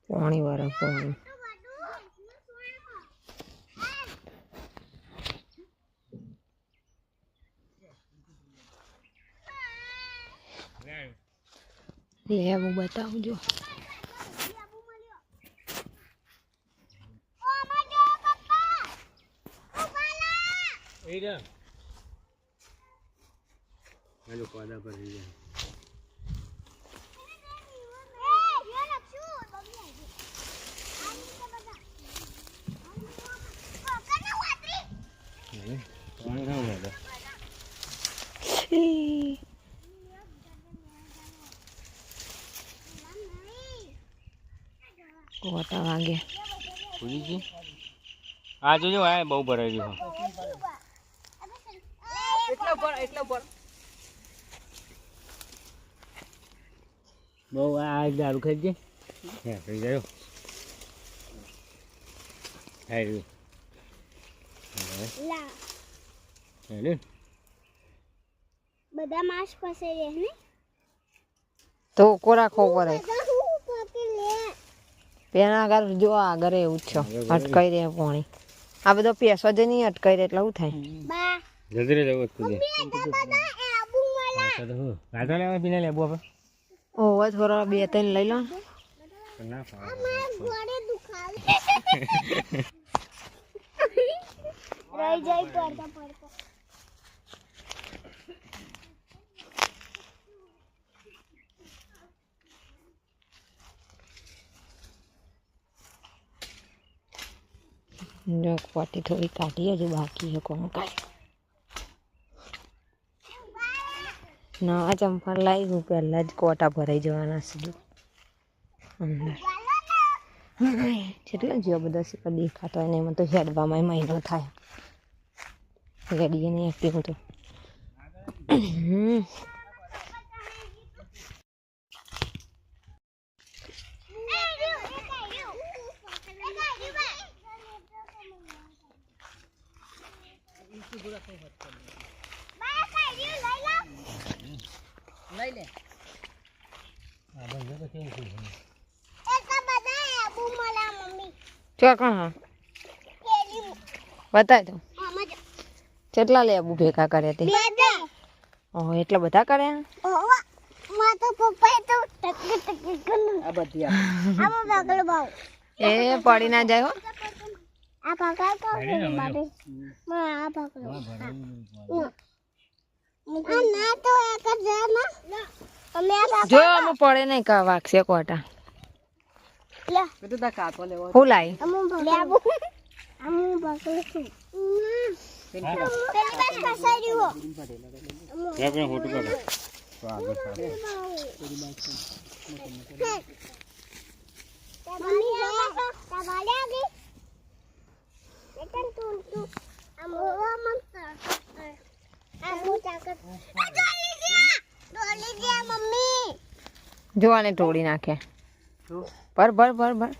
પાણી વાળા પાણી લેવું બતાવજો. કોટા વાગે આ જોજો આ બહુ ભરાઈ ગયું. બહુ આ દારૂ ખાઈ છે. હે થઈ ગયો. હાઈ લા હેલે બધા માસ પાસે રહે ને તો કોરા ખો પડે પેના આગળ જો આગળ એવું છે અટકાઈ રહે પાણી. આ બધો પેસો જ નહીં અટકાઈ રહે એટલે શું થાય? જલ્દી રે જવું તું ગાડા લેવા પીને લેબો આપણે. ઓવે થોડા 2-3 લઈ લો. ના રહી જાય પડતા પડતા જો પાટી થોડી કાઢી હજુ બાકી છે કોણ કાઢી ના ચંપલ લાવી પહેલા જ કોટા ભરાઈ જવાના છે અંદર કેટલા જેવા બધા શીખર દેખાતા હોય ને એમાં તો હેડવામાં મહિનો થાય હેડીએ નહીં એકટી હું તો લઈ લે ચોકણ બતાય તો કેટલા લેબુ ભેગા કરે તે ઓહ એટલા બધા કર્યા એ પડી ના જાય હો જો અમે પડે નહીં કા વાગશે કોટા હું લાવી જો આને તોડી નાખે પર ભર ભર ભર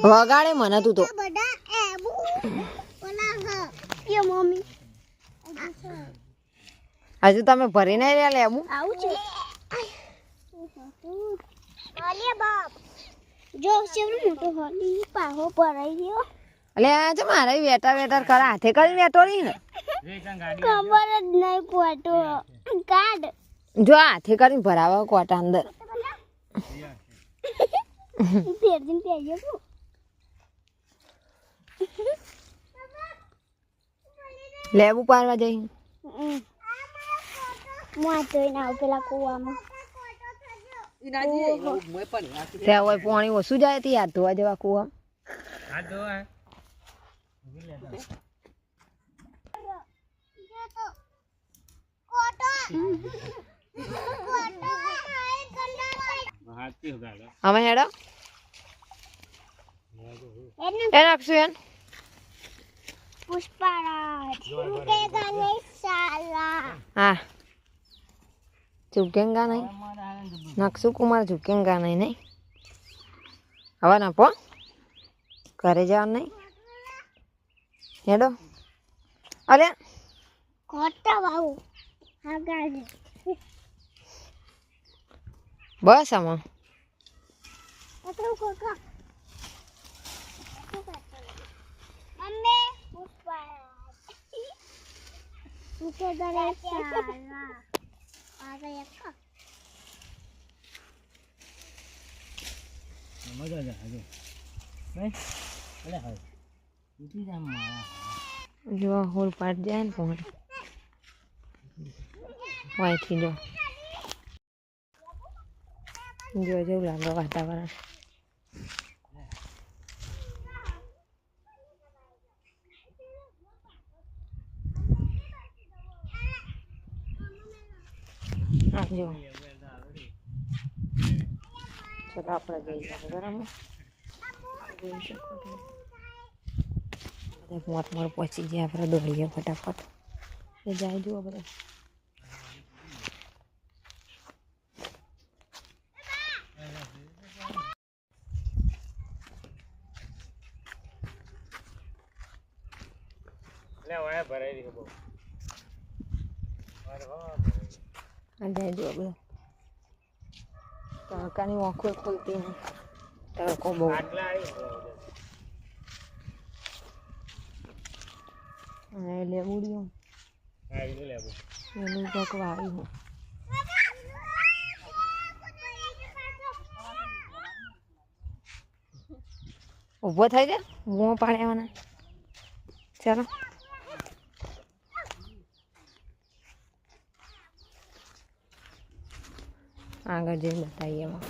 વગાડે મને તું તો હજુ તમે ભરી નહીં રહ્યા લેબુ જો મોટો હોલી પાહો ભરાઈ ગયો એટલે આ છે મારે વેટર વેટર કરે હાથે કરીને વેટોરી ને ખબર જ નહીં પડતો કાઢ જો હાથે કરીને ભરાવા કોટા અંદર ફેરજીને પહેર્યો લેબુ પારવા જઈ ના પેલા કુવામાં ત્યાં હોય પાણી ઓછું જાય તો યાદ ધોવા જવા કુવા અમે હેડો એ નાખશું એન પુષ્પારાજ ચૂકેગા નહીં સાલા હા झुकेगा नहीं नक्सु कुमार झुकेगा नहीं नहीं हवा ना पो करे जा नहीं हेडो अरे कोटा बाबू आगा બસ આમાં એટલું કોકા મમ્મી પુષ્પા ઉકે દરે સાલા આ ગયા કા મજા આવે આજે ભાઈ અલે હવે ઉઠી જા મારા જો હોલ પાટ જાય ને પણ વાયથી જો જેવું લાગે વાતાવરણ હા જો ચલો આપણે જઈએ બરાબર જોઈ શકો છો બધા મોર પહોંચી ગયા આપણે દોડીએ ફટાફટ એ જાય જુઓ બધા લે વાય ભરાઈ દીધો બહુ આ જાય જુઓ બધા તડકાની આંખો ખુલતી નહીં તડકો બહુ આટલા આવી અને લેબુડિયું આવી લેવું એનું કોક વાવ્યું ઊભો થઈ જાય મોં પાડ્યાવાના ચાલો આગળ જઈને બતાવીએ એમાં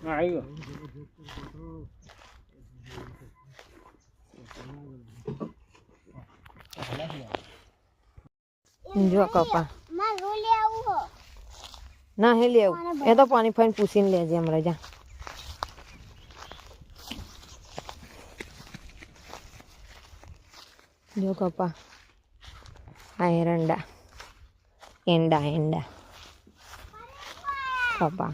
આવ્યો જો કપા માં રોલે આવું હો ના હે લેવું એ તો પાણી ફાઈને પૂછીને લેજે હમણાં જા જો કપા આ એરંડા એંડા કપા